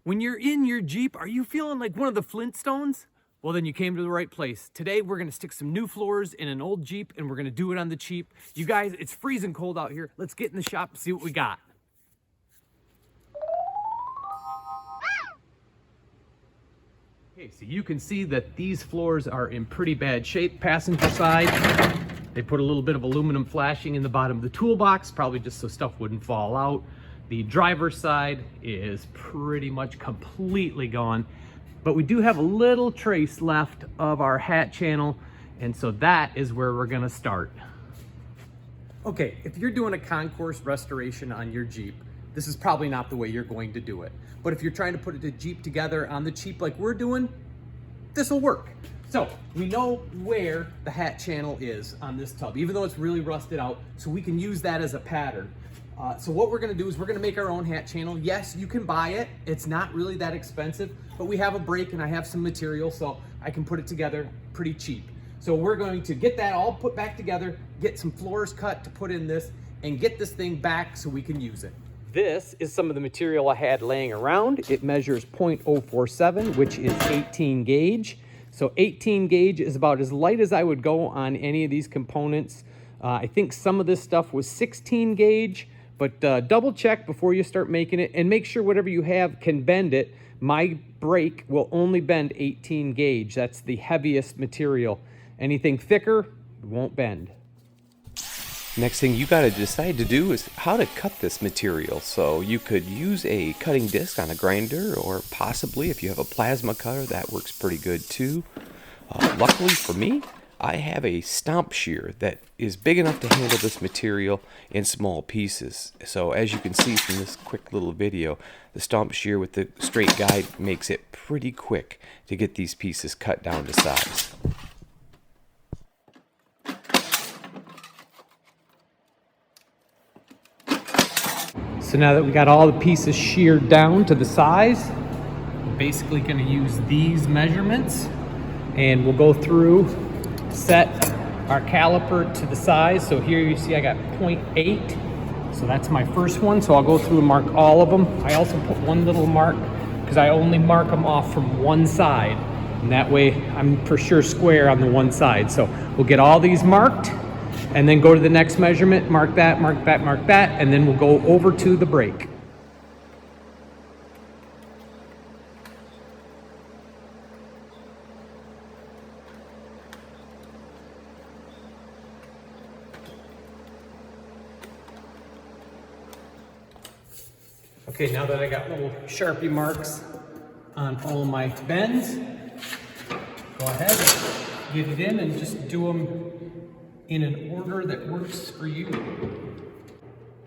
When you're in your Jeep, are you feeling like one of the Flintstones? Well, then you came to the right place. Today, we're gonna stick some new floors in an old Jeep and we're gonna do it on the cheap. You guys, it's freezing cold out here. Let's get in the shop and see what we got. Okay, so you can see that these floors are in pretty bad shape. Passenger side, they put a little bit of aluminum flashing in the bottom of the toolbox, probably just so stuff wouldn't fall out. The driver's side is pretty much completely gone, but we do have a little trace left of our hat channel, and so that is where we're gonna start. Okay, if you're doing a concourse restoration on your Jeep, this is probably not the way you're going to do it. But if you're trying to put a Jeep together on the cheap like we're doing, this will work. So we know where the hat channel is on this tub, even though it's really rusted out, so we can use that as a pattern. So what we're gonna do is we're gonna make our own hat channel. Yes, you can buy it. It's not really that expensive, but we have a brake and I have some material, so I can put it together pretty cheap. So we're going to get that all put back together, get some floors cut to put in this, and get this thing back so we can use it. This is some of the material I had laying around. It measures 0.047, which is 18 gauge. So 18 gauge is about as light as I would go on any of these components. I think some of this stuff was 16 gauge, but double check before you start making it and make sure whatever you have can bend it. My brake will only bend 18 gauge. That's the heaviest material. Anything thicker won't bend. Next thing you got to decide to do is how to cut this material. So you could use a cutting disc on a grinder, or possibly if you have a plasma cutter, that works pretty good too. Luckily for me, I have a stomp shear that is big enough to handle this material in small pieces. So as you can see from this quick little video, the stomp shear with the straight guide makes it pretty quick to get these pieces cut down to size. So now that we got all the pieces sheared down to the size, we're basically gonna use these measurements and we'll go through, set our caliper to the size. So here you see I got 0.8. So that's my first one. So I'll go through and mark all of them. I also put one little mark because I only mark them off from one side. And that way I'm for sure square on the one side. So we'll get all these marked and then go to the next measurement, mark that, mark that, mark that, and then we'll go over to the brake. Okay, now that I got little Sharpie marks on all of my bends, go ahead, get it in and just do them in an order that works for you.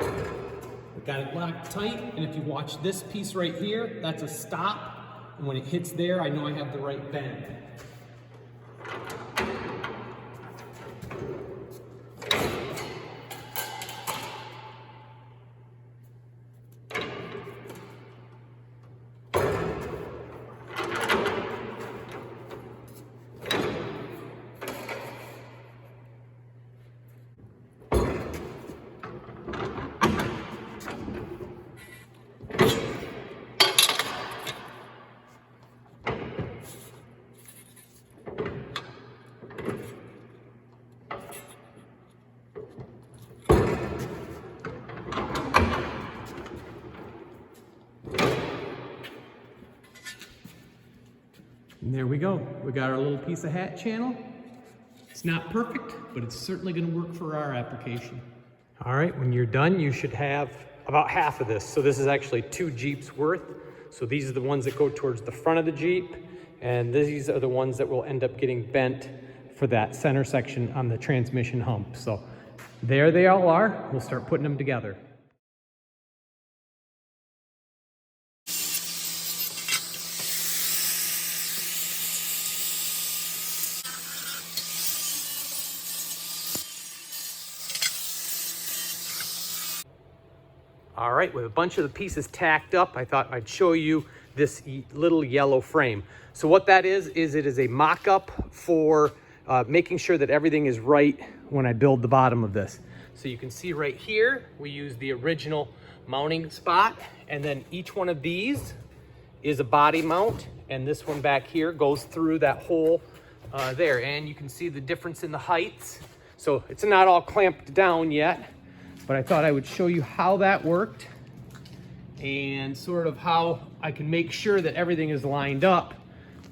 We got it locked tight, and if you watch this piece right here, that's a stop, and when it hits there, I know I have the right bend. And there we go. We got our little piece of hat channel. It's not perfect, but it's certainly going to work for our application. All right, when you're done, you should have about half of this. So this is actually 2 Jeeps worth. So these are the ones that go towards the front of the Jeep, and these are the ones that will end up getting bent for that center section on the transmission hump. So there they all are. We'll start putting them together. All right, with a bunch of the pieces tacked up, I thought I'd show you this little yellow frame. So what that is it is a mock-up for making sure that everything is right when I build the bottom of this. So you can see right here, we use the original mounting spot, and then each one of these is a body mount, and this one back here goes through that hole there. And you can see the difference in the heights. So it's not all clamped down yet, but I thought I would show you how that worked and sort of how I can make sure that everything is lined up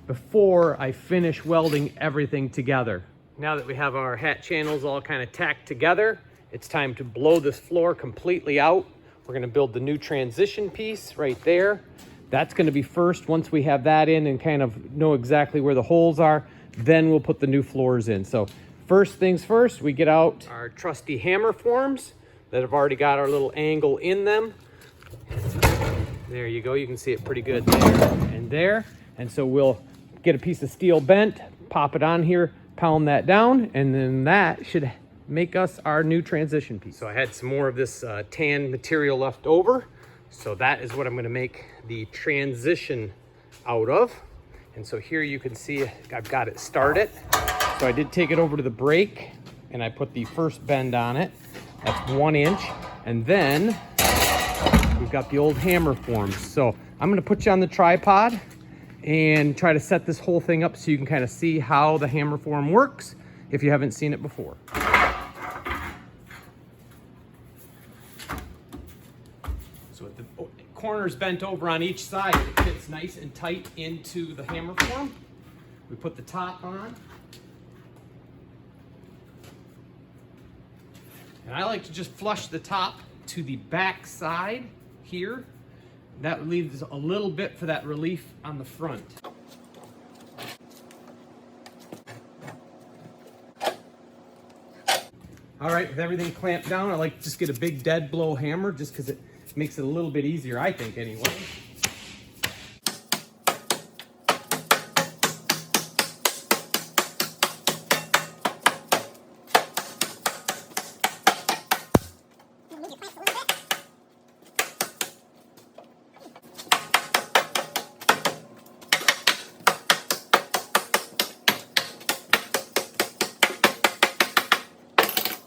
before I finish welding everything together. Now that we have our hat channels all kind of tacked together, it's time to blow this floor completely out. We're gonna build the new transition piece right there. That's gonna be first. Once we have that in and kind of know exactly where the holes are, then we'll put the new floors in. So first things first, we get out our trusty hammer forms that have already got our little angle in them. There you go, you can see it pretty good there and there. And so we'll get a piece of steel bent, pop it on here, pound that down, and then that should make us our new transition piece. So I had some more of this tan material left over. So that is what I'm gonna make the transition out of. And so here you can see I've got it started. So I did take it over to the brake and I put the first bend on it. That's 1 inch. And then we've got the old hammer forms. So I'm gonna put you on the tripod and try to set this whole thing up so you can kind of see how the hammer form works if you haven't seen it before. So with the corners bent over on each side, it fits nice and tight into the hammer form. We put the top on. And I like to just flush the top to the back side here. That leaves a little bit for that relief on the front. All right, with everything clamped down, I like to just get a big dead blow hammer just because it makes it a little bit easier, I think, anyway.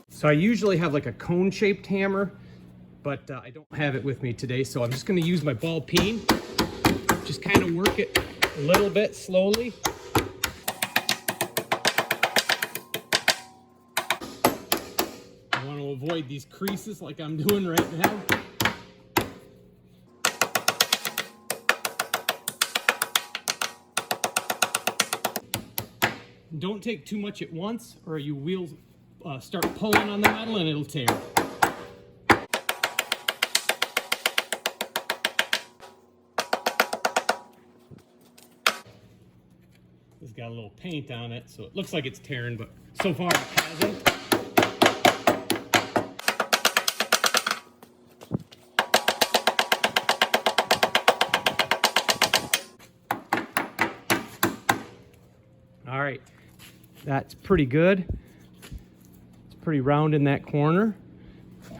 So I usually have like a cone-shaped hammer, but I don't have it with me today, so I'm just going to use my ball peen. Just kind of work it a little bit slowly. I want to avoid these creases like I'm doing right now. Don't take too much at once or you will start pulling on the metal and it'll tear. It's got a little paint on it, so it looks like it's tearing, but so far it hasn't. All right, that's pretty good. Pretty round in that corner.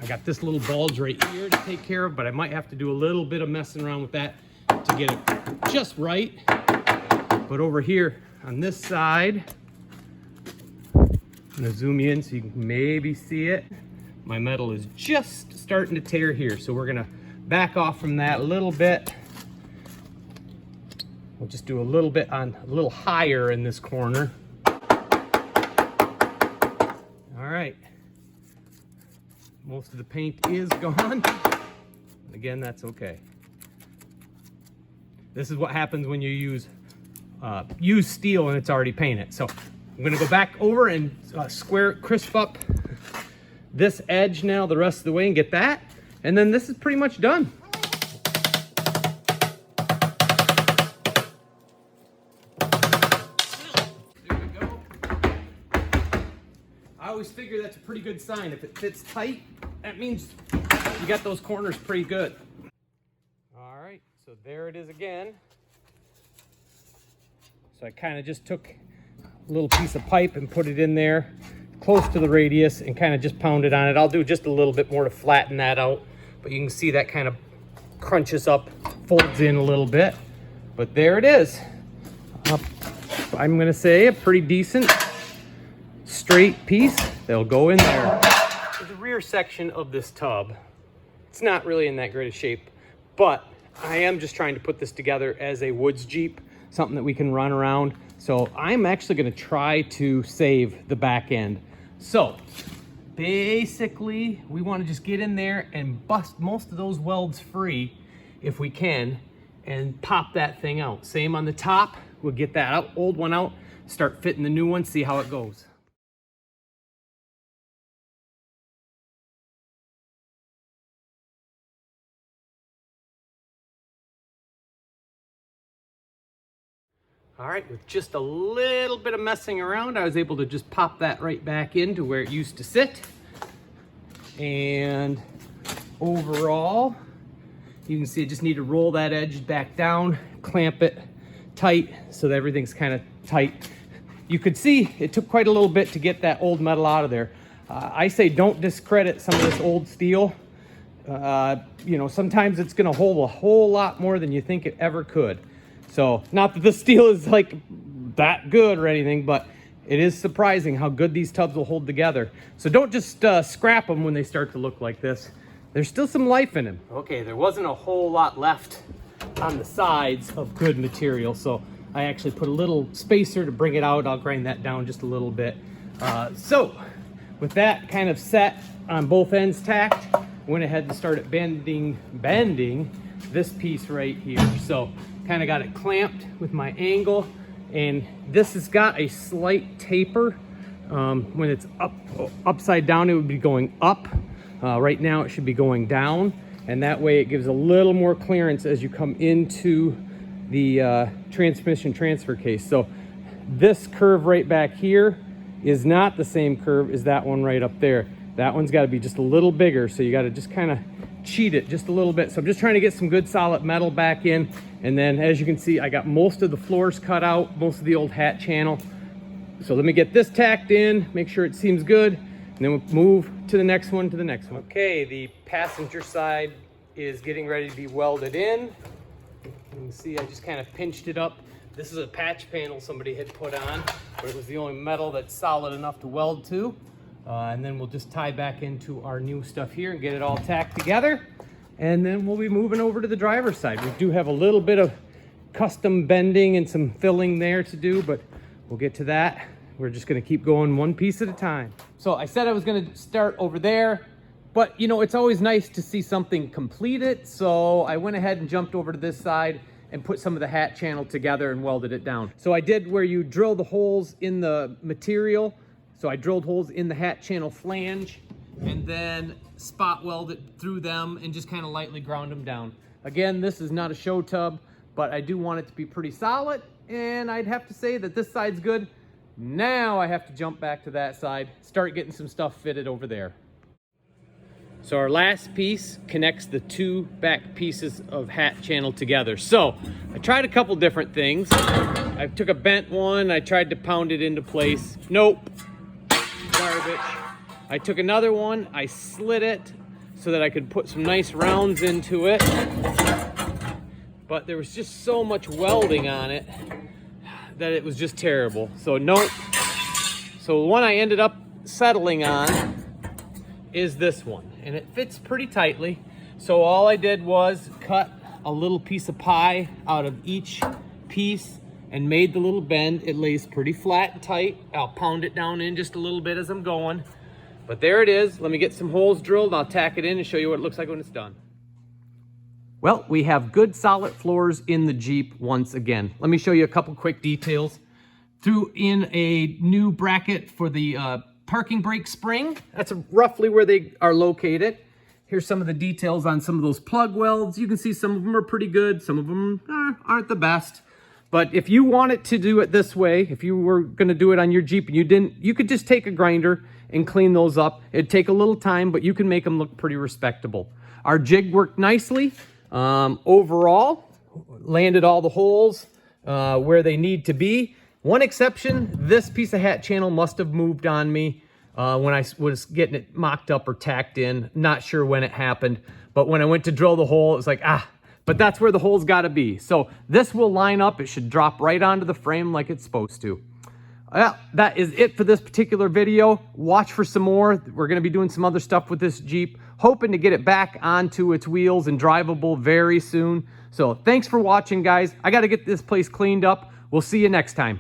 I got this little bulge right here to take care of, but I might have to do a little bit of messing around with that to get it just right. But over here on this side, I'm gonna zoom in so you can maybe see it. My metal is just starting to tear here, so we're gonna back off from that a little bit. We'll just do a little bit on a little higher in this corner. All right, most of the paint is gone. Again, that's okay. This is what happens when you use steel and it's already painted. So I'm gonna go back over and crisp up this edge now the rest of the way and get that. And then this is pretty much done. I always figure that's a pretty good sign. If it fits tight, that means you got those corners pretty good. All right, so there it is again. So I kind of just took a little piece of pipe and put it in there close to the radius and kind of just pounded on it. I'll do just a little bit more to flatten that out, but you can see that kind of crunches up, folds in a little bit. But there it is. I'm gonna say a pretty decent straight piece. They'll go in there. The rear section of this tub, it's not really in that great a shape, but I am just trying to put this together as a woods Jeep, something that we can run around. So I'm actually going to try to save the back end. So basically, we want to just get in there and bust most of those welds free if we can and pop that thing out. Same on the top. We'll get that old one out, start fitting the new one, see how it goes. All right, with just a little bit of messing around, I was able to just pop that right back into where it used to sit. And overall, you can see I just need to roll that edge back down, clamp it tight so that everything's kind of tight. You could see it took quite a little bit to get that old metal out of there. I say don't discredit some of this old steel. You know, sometimes it's gonna hold a whole lot more than you think it ever could. So, not that the steel is like that good or anything, but it is surprising how good these tubs will hold together. So don't just scrap them when they start to look like this. There's still some life in them. Okay, there wasn't a whole lot left on the sides of good material, so I actually put a little spacer to bring it out. I'll grind that down just a little bit. So, with that kind of set on both ends tacked, went ahead and started bending this piece right here. So, kind of got it clamped with my angle, and this has got a slight taper. When it's upside down, it would be going up. Right now it should be going down, and that way it gives a little more clearance as you come into the transmission transfer case. So this curve right back here is not the same curve as that one right up there. That one's got to be just a little bigger, so you got to just kind of cheat it just a little bit. So I'm just trying to get some good solid metal back in. And then as you can see, I got most of the floors cut out, most of the old hat channel. So let me get this tacked in, make sure it seems good, and then we'll move to the next one, Okay, the passenger side is getting ready to be welded in. You can see I just kind of pinched it up. This is a patch panel somebody had put on, but it was the only metal that's solid enough to weld to. And then we'll just tie back into our new stuff here and get it all tacked together. And then we'll be moving over to the driver's side. We do have a little bit of custom bending and some filling there to do, but we'll get to that. We're just gonna keep going one piece at a time. So I said I was gonna start over there, but you know, it's always nice to see something completed. So I went ahead and jumped over to this side and put some of the hat channel together and welded it down. So I did where you drill the holes in the material. So I drilled holes in the hat channel flange and then spot welded through them and just kind of lightly ground them down. Again, this is not a show tub, but I do want it to be pretty solid, and I'd have to say that this side's good. Now I have to jump back to that side, start getting some stuff fitted over there. So our last piece connects the two back pieces of hat channel together. So I tried a couple different things. I took a bent one, I tried to pound it into place. Nope. Garbage. I took another one, I slid it so that I could put some nice rounds into it, but there was just so much welding on it that it was just terrible. So nope. So the one I ended up settling on is this one, and it fits pretty tightly. So all I did was cut a little piece of pie out of each piece and made the little bend. It lays pretty flat and tight. I'll pound it down in just a little bit as I'm going. But there it is. Let me get some holes drilled. I'll tack it in and show you what it looks like when it's done. Well, we have good solid floors in the Jeep once again. Let me show you a couple quick details. Threw in a new bracket for the parking brake spring. That's roughly where they are located. Here's some of the details on some of those plug welds. You can see some of them are pretty good. Some of them aren't the best. But if you wanted to do it this way, if you were going to do it on your Jeep and you didn't, you could just take a grinder and clean those up. It'd take a little time, but you can make them look pretty respectable. Our jig worked nicely. Overall, landed all the holes where they need to be. One exception, this piece of hat channel must have moved on me when I was getting it mocked up or tacked in. Not sure when it happened, but when I went to drill the hole, it was like, but that's where the hole's got to be. So this will line up. It should drop right onto the frame like it's supposed to. Well, that is it for this particular video. Watch for some more. We're going to be doing some other stuff with this Jeep. hoping to get it back onto its wheels and drivable very soon. So thanks for watching, guys. I got to get this place cleaned up. We'll see you next time.